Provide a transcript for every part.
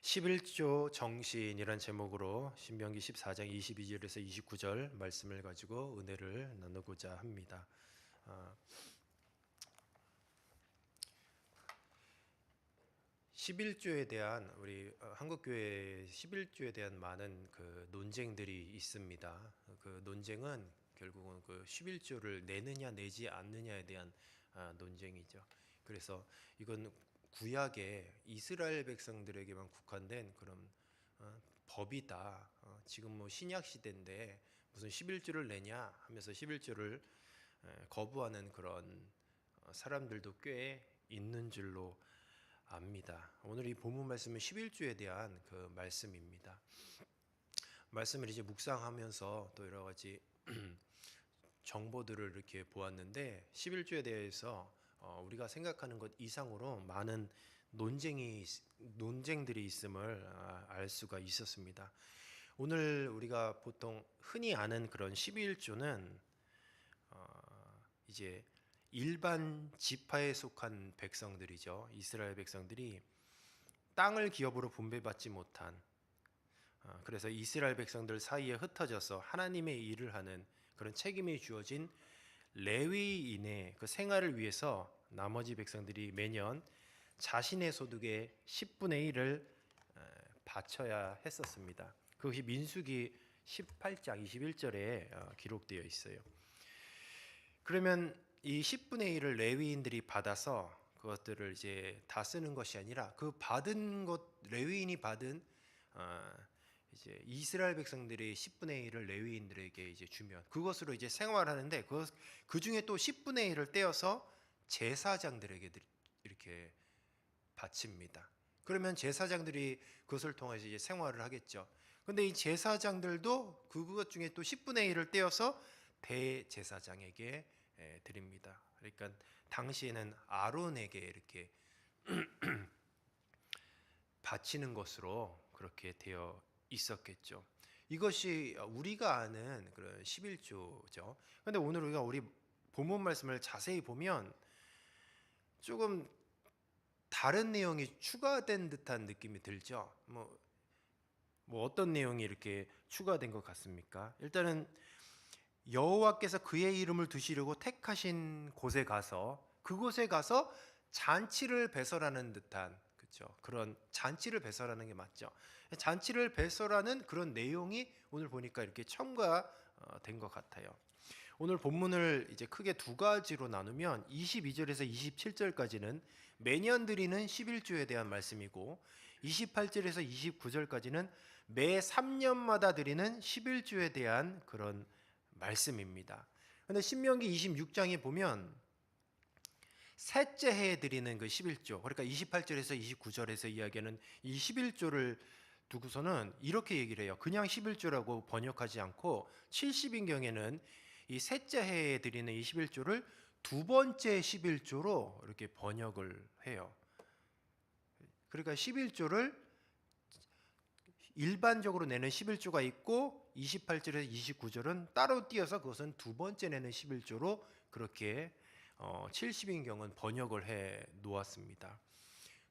11조 정신이란 제목으로 신명기 14장 22절에서 29절 말씀을 가지고 은혜를 나누고자 합니다. 11조에 대한 우리 한국교회 11조에 대한 많은 그 논쟁들이 있습니다. 그 논쟁은 결국은 그 11조를 내느냐 내지 않느냐에 대한 논쟁이죠. 그래서 이건 구약의 이스라엘 백성들에게만 국한된 그런 법이다. 지금 뭐 신약 시대인데 무슨 11조를 내냐 하면서 11조를 거부하는 그런 사람들도 꽤 있는 줄로 압니다. 오늘 이 본문 말씀은 11조에 대한 그 말씀입니다. 말씀을 이제 묵상하면서 또 여러 가지 정보들을 이렇게 보았는데 11조에 대해서 우리가 생각하는 것 이상으로 많은 논쟁들이 있음을 알 수가 있었습니다. 오늘 우리가 보통 흔히 아는 그런 11조는 이제 일반 지파에 속한 백성들이죠. 이스라엘 백성들이 땅을 기업으로 분배받지 못한, 그래서 이스라엘 백성들 사이에 흩어져서 하나님의 일을 하는 그런 책임이 주어진 레위인의 그 생활을 위해서 나머지 백성들이 매년 자신의 소득의 10분의 1을 바쳐야 했었습니다. 그것이 민수기 18장 21절에 기록되어 있어요. 그러면 이 10분의 1을 레위인들이 받아서 그것들을 이제 다 쓰는 것이 아니라 그 받은 것, 레위인이 받은 이제 이스라엘 백성들이 10분의 1을 레위인들에게 이제 주면 그것으로 이제 생활하는데 그 중에 또 10분의 1을 떼어서 제사장들에게 이렇게 바칩니다. 그러면 제사장들이 그것을 통해서 이제 생활을 하겠죠. 근데 이 제사장들도 그것 중에 또 10분의 1을 떼어서 대제사장에게 드립니다. 그러니까 당시에는 아론에게 이렇게 바치는 것으로 그렇게 되어 있었겠죠. 이것이 우리가 아는 그런 11조죠. 그런데 오늘 우리 본문 말씀을 자세히 보면 조금 다른 내용이 추가된 듯한 느낌이 들죠. 뭐 어떤 내용이 이렇게 추가된 것 같습니까? 일단은 여호와께서 그의 이름을 두시려고 택하신 곳에 가서 그곳에 가서 잔치를 배설하는 듯한, 그렇죠? 그런 잔치를 배설하는 게 맞죠. 잔치를 배설하는 그런 내용이 오늘 보니까 이렇게 첨가된 것 같아요. 오늘 본문을 이제 크게 두 가지로 나누면 22절에서 27절까지는 매년 드리는 11조에 대한 말씀이고 28절에서 29절까지는 매 3년마다 드리는 11조에 대한 그런 말씀입니다. 그런데 신명기 26장에 보면 셋째 해에 드리는 그 11조, 그러니까 28절에서 29절에서 이야기하는 이 11조를 두고서는 이렇게 얘기를 해요. 그냥 11조라고 번역하지 않고 70인경에는 이 셋째 해에 드리는 이 11조를 두 번째 11조로 이렇게 번역을 해요. 그러니까 11조를 일반적으로 내는 11조가 있고 28절에서 29절은 따로 띄어서 그것은 두 번째 내는 11조로 그렇게 70인경은 번역을 해 놓았습니다.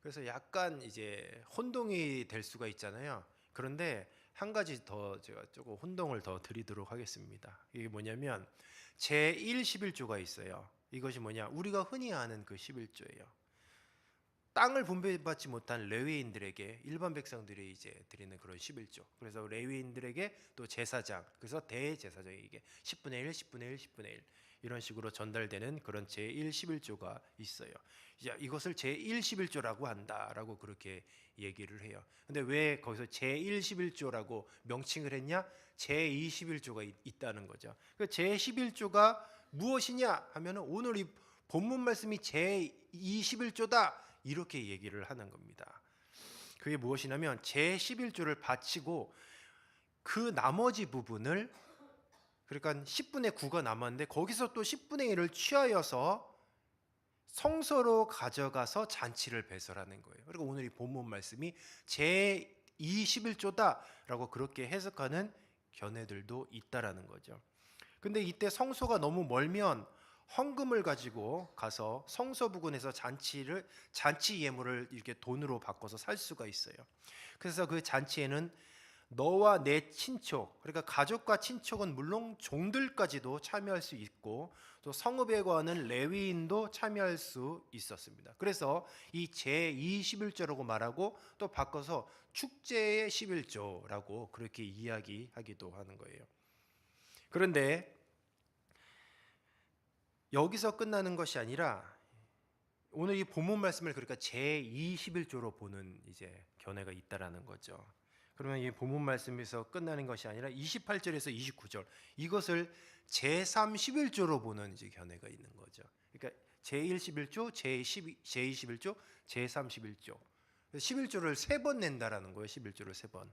그래서 약간 이제 혼동이 될 수가 있잖아요. 그런데 한 가지 더 제가 조금 혼동을 더 드리도록 하겠습니다. 이게 뭐냐면 제1 11조가 있어요. 이것이 뭐냐? 우리가 흔히 아는 그 11조예요. 땅을 분배받지 못한 레위인들에게 일반 백성들이 이제 드리는 그런 11조. 그래서 레위인들에게 또 제사장, 그래서 대제사장에게 10분의 1, 10분의 1, 10분의 1 이런 식으로 전달되는 그런 제1 11조가 있어요. 이것을 제1 11조라고 한다라고 그렇게 얘기를 해요. 근데 왜 거기서 제1 11조라고 명칭을 했냐? 제2 11조가 있다는 거죠. 그 제11조가 무엇이냐 하면은 오늘 이 본문 말씀이 제2 11조다 이렇게 얘기를 하는 겁니다. 그게 무엇이냐면 제11조를 바치고 그 나머지 부분을, 그러니까 10분의 9가 남았는데 거기서 또 10분의 1을 취하여서 성소로 가져가서 잔치를 배설하는 거예요. 그리고 오늘 이 본문 말씀이 제2 11조다라고 그렇게 해석하는 견해들도 있다라는 거죠. 근데 이때 성소가 너무 멀면 헌금을 가지고 가서 성소 부근에서 잔치 예물을 이렇게 돈으로 바꿔서 살 수가 있어요. 그래서 그 잔치에는 너와 내 친척, 그러니까 가족과 친척은 물론 종들까지도 참여할 수 있고 또 성읍에 거하는 레위인도 참여할 수 있었습니다. 그래서 이 제2 11조라고 말하고 또 바꿔서 축제의 11조라고 그렇게 이야기하기도 하는 거예요. 그런데 여기서 끝나는 것이 아니라 오늘 이 본문 말씀을 그러니까 제2 11조로 보는 이제 견해가 있다라는 거죠. 그러면 이 본문 말씀에서 끝나는 것이 아니라 28절에서 29절 이것을 제3 11조로 보는 이제 견해가 있는 거죠. 그러니까 제1 11조, 제2 11조, 제3 11조. 11조를 세 번 낸다라는 거예요. 11조를 세 번.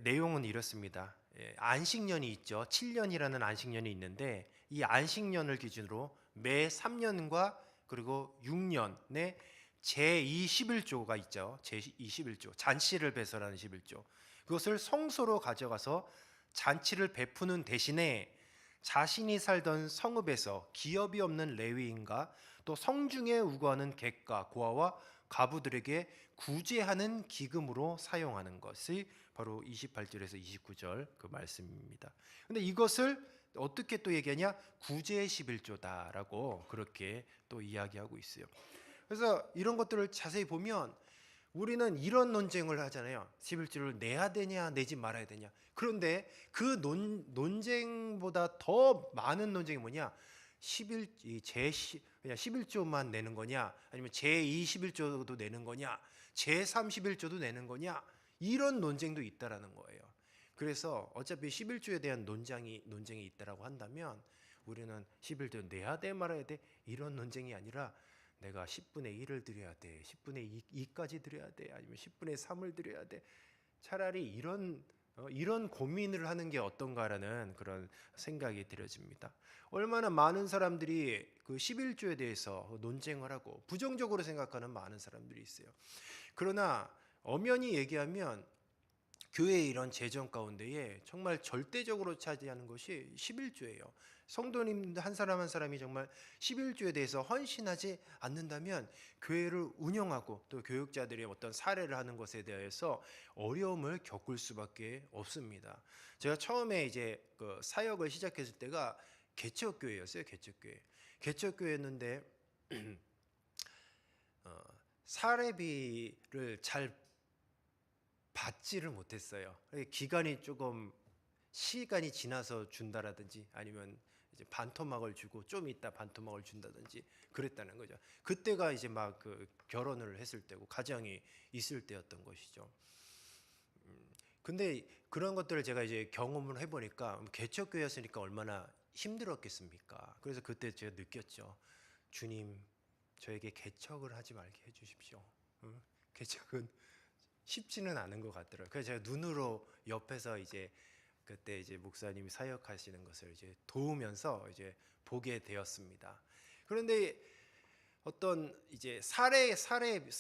내용은 이렇습니다. 안식년이 있죠. 7년이라는 안식년이 있는데 이 안식년을 기준으로 매 3년과 그리고 6년에 제21조가 있죠. 제21조 잔치를 배설하는 11조. 그것을 성소로 가져가서 잔치를 베푸는 대신에 자신이 살던 성읍에서 기업이 없는 레위인과 또 성중에 우거하는 객과 고아와 가부들에게 구제하는 기금으로 사용하는 것이 바로 28절에서 29절 그 말씀입니다. 근데 이것을 어떻게 또 얘기하냐? 구제의 11조다라고 그렇게 또 이야기하고 있어요. 그래서 이런 것들을 자세히 보면 우리는 이런 논쟁을 하잖아요. 11조를 내야 되냐 내지 말아야 되냐. 그런데 그 논쟁보다 더 많은 논쟁이 뭐냐? 11조만 내는 거냐? 아니면 제2 11조도 내는 거냐? 제3 11조도 내는 거냐? 이런 논쟁도 있다라는 거예요. 그래서 어차피 11조에 대한 논쟁이 있다라고 한다면 우리는 11조 내야 돼 말아야 돼 이런 논쟁이 아니라 내가 10분의 1을 드려야 돼, 10분의 2까지 드려야 돼, 아니면 10분의 3을 드려야 돼. 차라리 이런 고민을 하는 게 어떤가라는 그런 생각이 들어집니다. 얼마나 많은 사람들이 그 11조에 대해서 논쟁을 하고 부정적으로 생각하는 많은 사람들이 있어요. 그러나 엄연히 얘기하면 교회의 이런 재정 가운데에 정말 절대적으로 차지하는 것이 11조예요. 성도님 한 사람 한 사람이 정말 11조에 대해서 헌신하지 않는다면 교회를 운영하고 또 교육자들이 어떤 사례를 하는 것에 대해서 어려움을 겪을 수밖에 없습니다. 제가 처음에 이제 그 사역을 시작했을 때가 개척교회였어요. 개척교회였는데 사례비를 잘 받지를 못했어요. 기간이 조금 시간이 지나서 준다라든지 아니면 이제 반토막을 주고 좀 있다 반토막을 준다든지 그랬다는 거죠. 그때가 이제 막 그 결혼을 했을 때고 가정이 있을 때였던 것이죠. 근데 그런 것들을 제가 이제 경험을 해보니까 개척교회였으니까 얼마나 힘들었겠습니까? 그래서 그때 제가 느꼈죠. 주님, 저에게 개척을 하지 말게 해주십시오. 개척은 쉽지는 않은 것 같더라고요. 그래서 제가 눈으로 옆에서 이제 그때 이제 목사님이 사역하시는 것을 이제 도우면서 이제 보게 되었습니다. 그런데 어떤 이제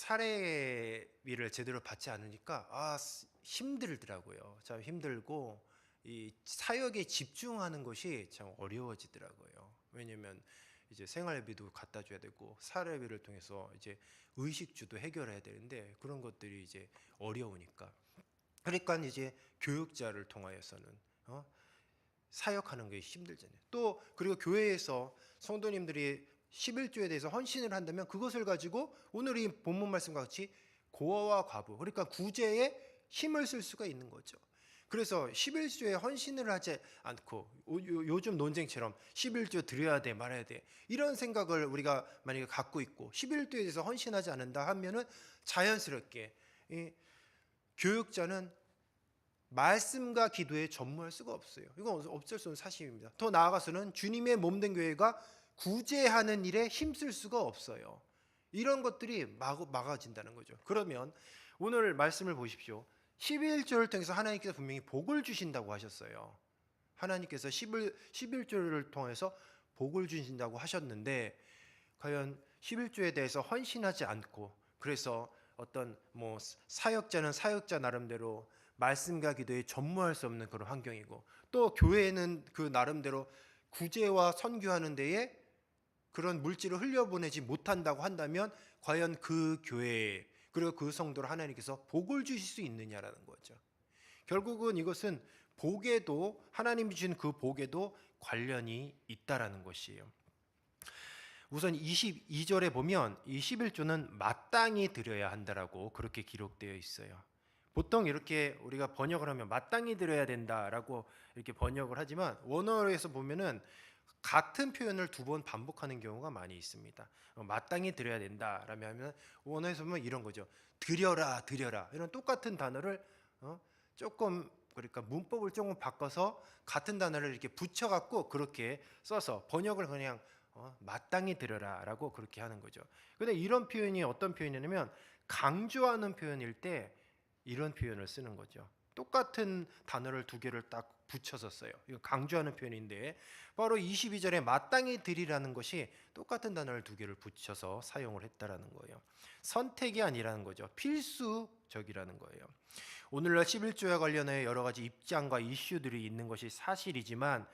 사례비를 제대로 받지 않으니까 힘들더라고요. 참 힘들고 이 사역에 집중하는 것이 참 어려워지더라고요. 왜냐면 이제 생활비도 갖다 줘야 되고 사례비를 통해서 이제 의식주도 해결해야 되는데 그런 것들이 이제 어려우니까 그러니까 이제 교육자를 통하여서는 사역하는 게 힘들잖아요. 또 그리고 교회에서 성도님들이 11조에 대해서 헌신을 한다면 그것을 가지고 오늘 이 본문 말씀과 같이 고아와 과부 그러니까 구제에 힘을 쓸 수가 있는 거죠. 그래서 11조에 헌신을 하지 않고 요즘 논쟁처럼 11조 드려야 돼 말아야 돼 이런 생각을 우리가 만약에 갖고 있고 11조에 대해서 헌신하지 않는다 하면은 자연스럽게 이 교육자는 말씀과 기도에 전무할 수가 없어요. 이건 어쩔 수 없는 사실입니다. 더 나아가서는 주님의 몸된 교회가 구제하는 일에 힘쓸 수가 없어요. 이런 것들이 막아진다는 거죠. 그러면 오늘 말씀을 보십시오. 11조를 통해서 하나님께서 분명히 복을 주신다고 하셨어요. 하나님께서 11조를 통해서 복을 주신다고 하셨는데 과연 11조에 대해서 헌신하지 않고 그래서 어떤 뭐 사역자는 사역자 나름대로 말씀과 기도에 전무할 수 없는 그런 환경이고 또 교회는 그 나름대로 구제와 선교하는 데에 그런 물질을 흘려보내지 못한다고 한다면 과연 그 교회에 그리고 그 성도를 하나님께서 복을 주실 수 있느냐라는 거죠. 결국은 이것은 복에도 하나님이 주신 그 복에도 관련이 있다라는 것이에요. 우선 22절에 보면 이 11조는 마땅히 드려야 한다라고 그렇게 기록되어 있어요. 보통 이렇게 우리가 번역을 하면 마땅히 드려야 된다라고 이렇게 번역을 하지만 원어에서 보면은 같은 표현을 두 번 반복하는 경우가 많이 있습니다. 마땅히 드려야 된다라면 원어에서 보면 이런 거죠. 드려라, 드려라. 이런 똑같은 단어를 조금 그러니까 문법을 조금 바꿔서 같은 단어를 이렇게 붙여갖고 그렇게 써서 번역을 그냥 마땅히 드려라라고 그렇게 하는 거죠. 근데 이런 표현이 어떤 표현이냐면 강조하는 표현일 때 이런 표현을 쓰는 거죠. 똑같은 단어를 두 개를 딱 붙여서 써요. 이거 강조하는 표현인데 바로 22절에 마땅히 드리라는 것이 똑같은 단어를 두 개를 붙여서 사용을 했다라는 거예요. 선택이 아니라는 거죠. 필수적이라는 거예요. 오늘날 11조와 관련해 여러 가지 입장과 이슈들이 있는 것이 사실이지만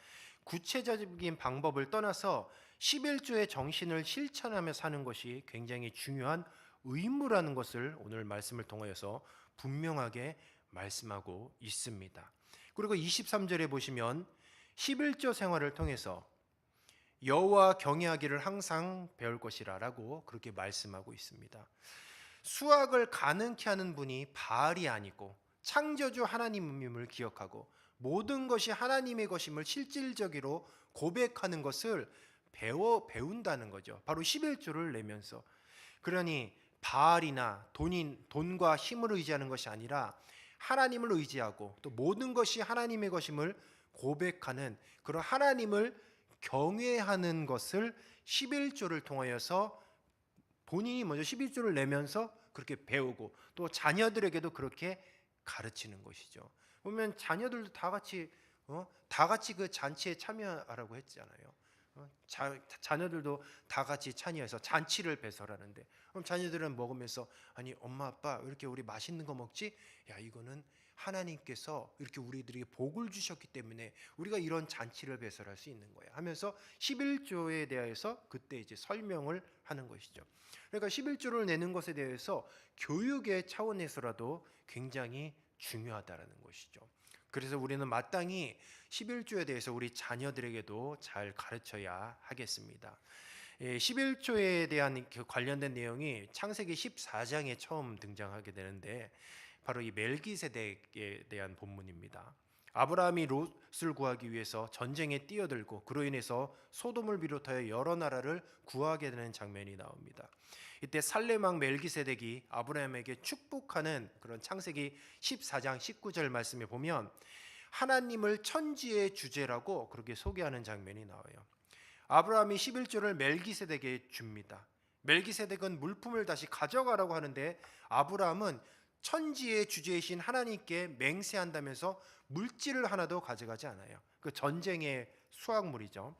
구체적인 방법을 떠나서 11조의 정신을 실천하며 사는 것이 굉장히 중요한 의무라는 것을 오늘 말씀을 통하여서 분명하게 말씀하고 있습니다. 그리고 23절에 보시면 11조 생활을 통해서 여호와 경외하기를 항상 배울 것이라라고 그렇게 말씀하고 있습니다. 수학을 가능케 하는 분이 바알이 아니고 창조주 하나님임을 기억하고 모든 것이 하나님의 것임을 실질적으로 고백하는 것을 배운다는 거죠. 바로 11조를 내면서. 그러니 바알이나 돈과 힘을 의지하는 것이 아니라 하나님을 의지하고 또 모든 것이 하나님의 것임을 고백하는 그런 하나님을 경외하는 것을 11조를 통하여서 본인이 먼저 11조를 내면서 그렇게 배우고 또 자녀들에게도 그렇게 가르치는 것이죠. 보면 자녀들도 다 같이 그 잔치에 참여하라고 했잖아요. 자녀들도 다 같이 참여해서 잔치를 배설하는데 그럼 자녀들은 먹으면서 아니 엄마 아빠 왜 이렇게 우리 맛있는 거 먹지? 야 이거는 하나님께서 이렇게 우리들에게 복을 주셨기 때문에 우리가 이런 잔치를 배설할 수 있는 거야 하면서 11조에 대해서 그때 이제 설명을 하는 것이죠. 그러니까 11조를 내는 것에 대해서 교육의 차원에서라도 굉장히 중요하다라는 것이죠. 그래서 우리는 마땅히 11조에 대해서 우리 자녀들에게도 잘 가르쳐야 하겠습니다. 11조에 대한 관련된 내용이 창세기 14장에 처음 등장하게 되는데 바로 이 멜기세덱에 대한 본문입니다. 아브라함이 롯을 구하기 위해서 전쟁에 뛰어들고 그로 인해서 소돔을 비롯하여 여러 나라를 구하게 되는 장면이 나옵니다. 이때 살렘 왕 멜기세덱이 아브라함에게 축복하는 그런 창세기 14장 19절 말씀에 보면 하나님을 천지의 주제라고 그렇게 소개하는 장면이 나와요. 아브라함이 11조를 멜기세덱에게 줍니다. 멜기세덱은 물품을 다시 가져가라고 하는데 아브라함은 천지의 주제이신 하나님께 맹세한다면서 물질을 하나도 가져가지 않아요. 그 전쟁의 수확물이죠.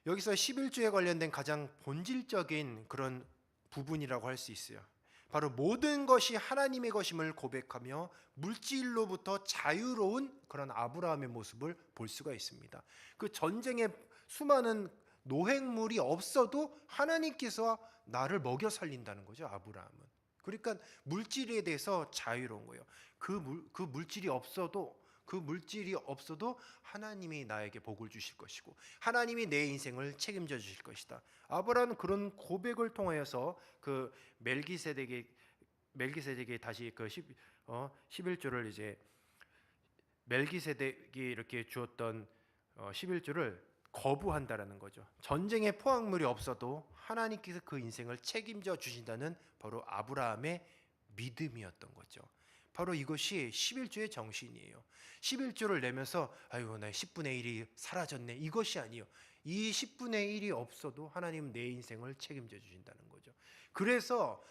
여기서 11조에 관련된 가장 본질적인 그런 부분이라고 할 수 있어요. 바로 모든 것이 하나님의 것임을 고백하며 물질로부터 자유로운 그런 아브라함의 모습을 볼 수가 있습니다. 그 전쟁에 수많은 노획물이 없어도 하나님께서 나를 먹여 살린다는 거죠, 아브라함은. 그러니까 물질에 대해서 자유로운 거예요. 그 물질이 없어도 하나님이 나에게 복을 주실 것이고 하나님이 내 인생을 책임져 주실 것이다. 아브라함은 그런 고백을 통하여서 그 멜기세덱에 다시 그 11조를 이제 멜기세덱이 이렇게 주었던 11조를 거부한다라는 거죠. 전쟁에 포악물이 없어도 하나님께서 그 인생을 책임져 주신다는 바로 아브라함의 믿음이었던 거죠. 바로 이것이 11조의 정신이에요. 11조를 내면서 아유 나 10분의 1이 사라졌네 이것이 아니요. 이 10분의 1이 없어도 하나님은 내 인생을 책임져 주신다는 거죠. 그래서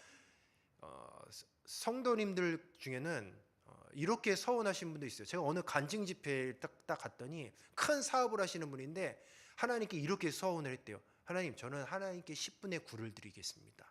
성도님들 중에는 이렇게 서운하신 분도 있어요. 제가 어느 간증 집회에 딱 갔더니 큰 사업을 하시는 분인데 하나님께 이렇게 서운을 했대요. 하나님 저는 하나님께 10분의 9를 드리겠습니다.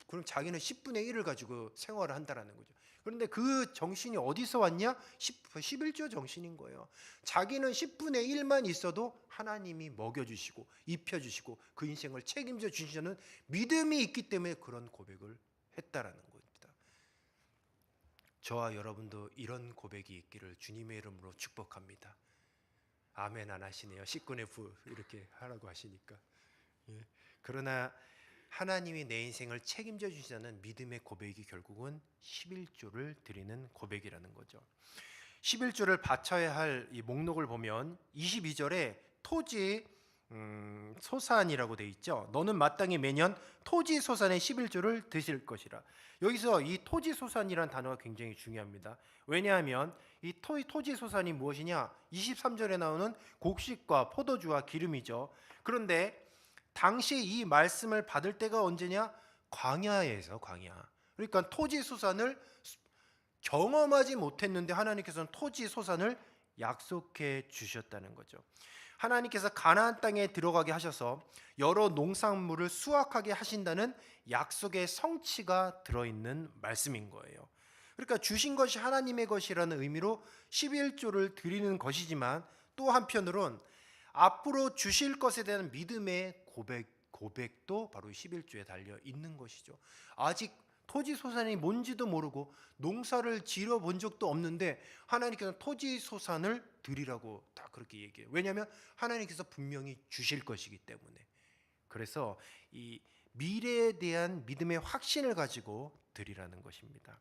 그럼 자기는 10분의 1을 가지고 생활을 한다라는 거죠. 그런데 그 정신이 어디서 왔냐? 11조 정신인 거예요. 자기는 10분의 1만 있어도 하나님이 먹여주시고 입혀주시고 그 인생을 책임져 주시는 믿음이 있기 때문에 그런 고백을 했다라는 겁니다. 저와 여러분도 이런 고백이 있기를 주님의 이름으로 축복합니다. 아멘 안 하시네요. 10분의 9 이렇게 하라고 하시니까. 예. 그러나 하나님이 내 인생을 책임져 주시다는 믿음의 고백이 결국은 11조를 드리는 고백이라는 거죠. 11조를 바쳐야 할 이 목록을 보면 22절에 토지 소산이라고 돼 있죠. 너는 마땅히 매년 토지 소산의 11조를 드실 것이라. 여기서 이 토지 소산이라는 단어가 굉장히 중요합니다. 왜냐하면 이 토지 소산이 무엇이냐? 23절에 나오는 곡식과 포도주와 기름이죠. 그런데 당시 이 말씀을 받을 때가 언제냐? 광야에서 광야. 그러니까 토지 소산을 경험하지 못했는데 하나님께서는 토지 소산을 약속해 주셨다는 거죠. 하나님께서 가나안 땅에 들어가게 하셔서 여러 농산물을 수확하게 하신다는 약속의 성취가 들어있는 말씀인 거예요. 그러니까 주신 것이 하나님의 것이라는 의미로 11조를 드리는 것이지만 또 한편으론 앞으로 주실 것에 대한 믿음의 고백도 바로 11조에 달려 있는 것이죠. 아직 토지 소산이 뭔지도 모르고 농사를 지어 본 적도 없는데 하나님께서 토지 소산을 드리라고 다 그렇게 얘기해요. 왜냐하면 하나님께서 분명히 주실 것이기 때문에. 그래서 이 미래에 대한 믿음의 확신을 가지고 드리라는 것입니다.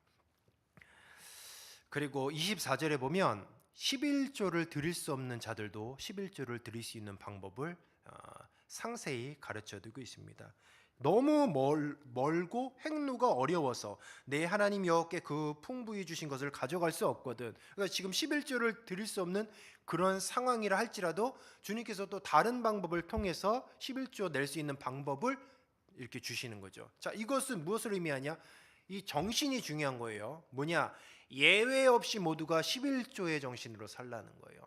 그리고 24절에 보면 11조를 드릴 수 없는 자들도 11조를 드릴 수 있는 방법을 상세히 가르쳐 두고 있습니다. 너무 멀고 행루가 어려워서 내 하나님 여호와께 그 풍부히 주신 것을 가져갈 수 없거든. 그러니까 지금 11조를 드릴 수 없는 그런 상황이라 할지라도 주님께서 또 다른 방법을 통해서 11조 낼 수 있는 방법을 이렇게 주시는 거죠. 자, 이것은 무엇을 의미하냐? 이 정신이 중요한 거예요. 뭐냐? 예외 없이 모두가 11조의 정신으로 살라는 거예요.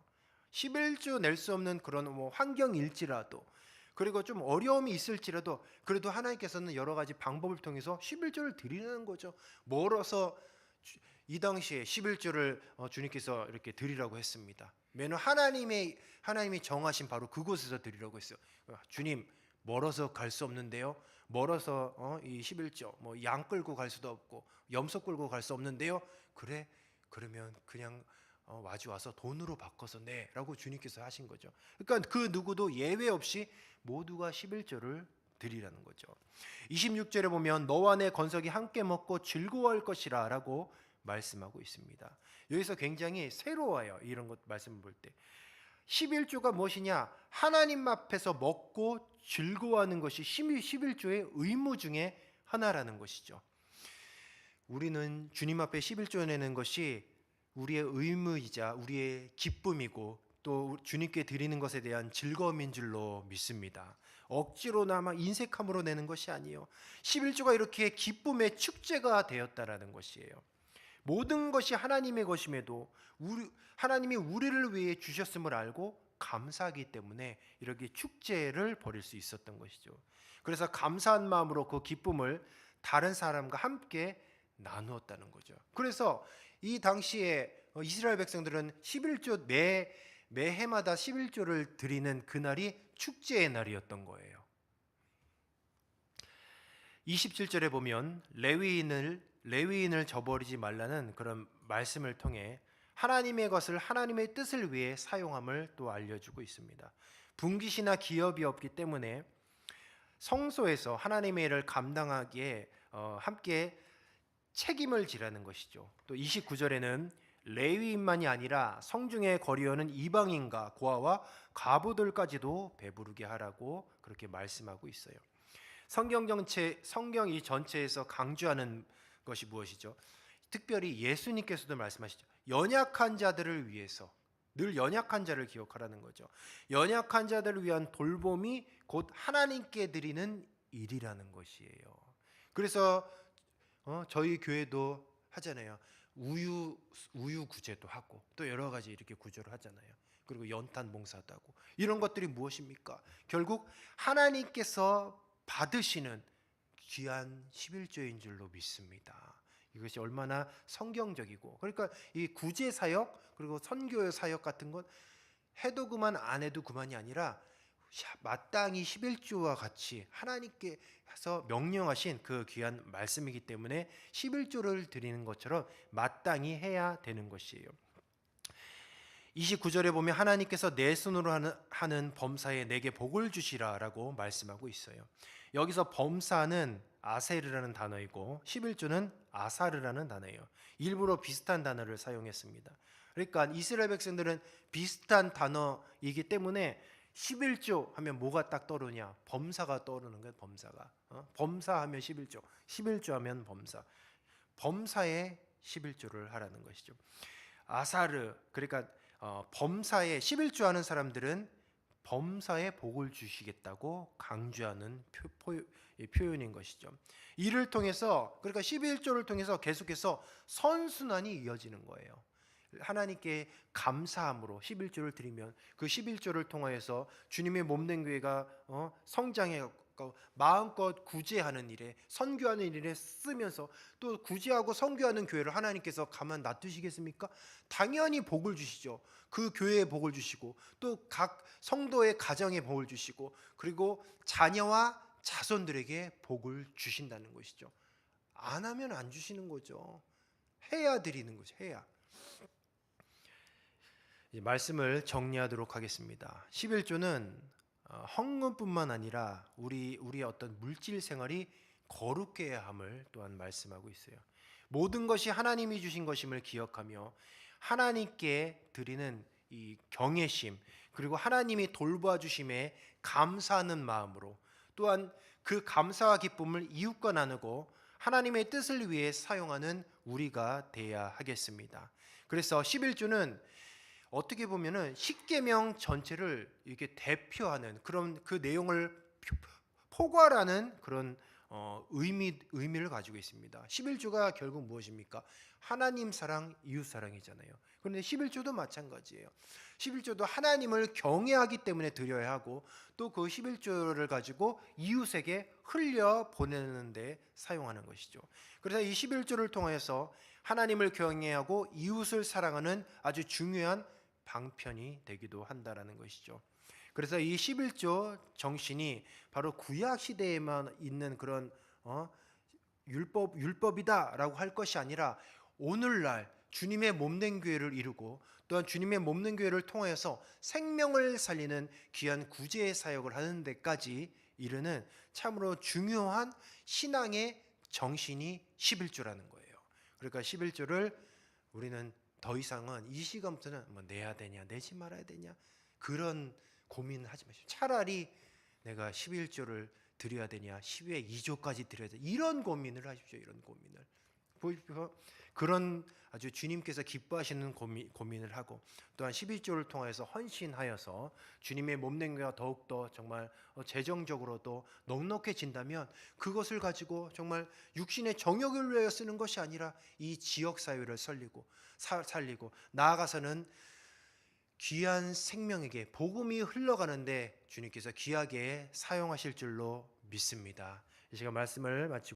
11조 낼 수 없는 그런 환경일지라도 그리고 좀 어려움이 있을지라도 그래도 하나님께서는 여러 가지 방법을 통해서 11조를 드리는 거죠. 멀어서 이 당시에 11조를 주님께서 이렇게 드리라고 했습니다. 매는 하나님이 정하신 바로 그곳에서 드리라고 했어요. 주님 멀어서 갈 수 없는데요. 멀어서 이 11조 양 끌고 갈 수도 없고 염소 끌고 갈 수 없는데요. 그래 그러면 그냥 와서 돈으로 바꿔서 내라고 주님께서 하신 거죠. 그러니까 그 누구도 예외 없이 모두가 11조를 드리라는 거죠. 26절에 보면 너와 내 건석이 함께 먹고 즐거워할 것이라 라고 말씀하고 있습니다. 여기서 굉장히 새로워요. 이런 것 말씀을 볼 때 11조가 무엇이냐? 하나님 앞에서 먹고 즐거워하는 것이 11조의 의무 중에 하나라는 것이죠. 우리는 주님 앞에 11조 내는 것이 우리의 의무이자 우리의 기쁨이고 또 주님께 드리는 것에 대한 즐거움인 줄로 믿습니다. 억지로나마 인색함으로 내는 것이 아니에요. 11조가 이렇게 기쁨의 축제가 되었다라는 것이에요. 모든 것이 하나님의 것임에도 하나님이 우리를 위해 주셨음을 알고 감사하기 때문에 이렇게 축제를 벌일 수 있었던 것이죠. 그래서 감사한 마음으로 그 기쁨을 다른 사람과 함께 나누었다는 거죠. 그래서 이 당시에 이스라엘 백성들은 11조 매 해마다 11조를 드리는 그날이 축제의 날이었던 거예요. 27절에 보면 레위인을 저버리지 말라는 그런 말씀을 통해 하나님의 것을 하나님의 뜻을 위해 사용함을 또 알려주고 있습니다. 분깃이나 기업이 없기 때문에 성소에서 하나님의 일을 감당하기에 함께 책임을 지라는 것이죠. 또 29절에는 레위인만이 아니라 성중에 거리어는 이방인과 고아와 과부들까지도 배부르게 하라고 그렇게 말씀하고 있어요. 성경 이 전체에서 강조하는 것이 무엇이죠? 특별히 예수님께서도 말씀하시죠. 연약한 자들을 위해서 늘 연약한 자를 기억하라는 거죠. 연약한 자들을 위한 돌봄이 곧 하나님께 드리는 일이라는 것이에요. 그래서 저희 교회도 하잖아요. 우유 구제도 하고 또 여러 가지 이렇게 구조를 하잖아요. 그리고 연탄 봉사도 하고 이런 것들이 무엇입니까? 결국 하나님께서 받으시는 귀한 11조인 줄로 믿습니다. 이것이 얼마나 성경적이고, 그러니까 이 구제 사역 그리고 선교 사역 같은 것 해도 그만 안 해도 그만이 아니라 마땅히 11조와 같이 하나님께서 명령하신 그 귀한 말씀이기 때문에 11조를 드리는 것처럼 마땅히 해야 되는 것이에요. 29절에 보면 하나님께서 내 손으로 하는 범사에 내게 복을 주시라라고 말씀하고 있어요. 여기서 범사는 아세르라는 단어이고 11조는 아사르라는 단어예요. 일부러 비슷한 단어를 사용했습니다. 그러니까 이스라엘 백성들은 비슷한 단어이기 때문에 11조 하면 뭐가 딱 떠오르냐? 범사가 떠오르는 거예요. 범사가. 범사하면 11조, 11조 하면 범사. 범사에 11조를 하라는 것이죠. 아사르, 그러니까 범사에 11조 하는 사람들은 범사에 복을 주시겠다고 강조하는 표현인 것이죠. 이를 통해서, 그러니까 11조를 통해서 계속해서 선순환이 이어지는 거예요. 하나님께 감사함으로 11조를 드리면 그 11조를 통하여서 주님의 몸된 교회가 성장해 마음껏 구제하는 일에, 선교하는 일에 쓰면서, 또 구제하고 선교하는 교회를 하나님께서 가만 놔두시겠습니까? 당연히 복을 주시죠. 그 교회에 복을 주시고 또 각 성도의 가정에 복을 주시고 그리고 자녀와 자손들에게 복을 주신다는 것이죠. 안 하면 안 주시는 거죠. 해야 드리는 거죠. 해야. 말씀을 정리하도록 하겠습니다. 11조는 헌금뿐만 아니라 우리의 어떤 물질 생활이 거룩해야 함을 또한 말씀하고 있어요. 모든 것이 하나님이 주신 것임을 기억하며 하나님께 드리는 이 경외심, 그리고 하나님이 돌봐 주심에 감사하는 마음으로, 또한 그 감사와 기쁨을 이웃과 나누고 하나님의 뜻을 위해 사용하는 우리가 돼야 하겠습니다. 그래서 11조는 어떻게 보면은 십계명 전체를 이렇게 대표하는 그런 그 내용을 포괄하는 그런 의미를 가지고 있습니다. 11조가 결국 무엇입니까? 하나님 사랑, 이웃 사랑이잖아요. 그런데 11조도 마찬가지예요. 11조도 하나님을 경외하기 때문에 드려야 하고 또 그 11조를 가지고 이웃에게 흘려 보내는 데 사용하는 것이죠. 그래서 이 11조를 통해서 하나님을 경외하고 이웃을 사랑하는 아주 중요한 방편이 되기도 한다라는 것이죠. 그래서 이 11조 정신이 바로 구약 시대에만 있는 그런 율법이다라고 할 것이 아니라 오늘날 주님의 몸된 교회를 이루고 또한 주님의 몸된 교회를 통해서 생명을 살리는 귀한 구제의 사역을 하는 데까지 이르는 참으로 중요한 신앙의 정신이 11조라는 거예요. 그러니까 11조를 우리는 더 이상은 이 시간부터는 뭐 내야 되냐 내지 말아야 되냐 그런 고민을 하지 마십시오. 차라리 내가 11조를 드려야 되냐 10회 2조까지 드려야 되냐 이런 고민을 하십시오. 이런 고민을 보십시오. 그런 아주 주님께서 기뻐하시는 고민을 하고 또한 11조를 통해서 헌신하여서 주님의 몸된 교회가 더욱더 정말 재정적으로도 넉넉해진다면 그것을 가지고 정말 육신의 정욕을 위하여 쓰는 것이 아니라 이 지역사회를 살리고 나아가서는 귀한 생명에게 복음이 흘러가는데 주님께서 귀하게 사용하실 줄로 믿습니다. 이 시간 말씀을 마치고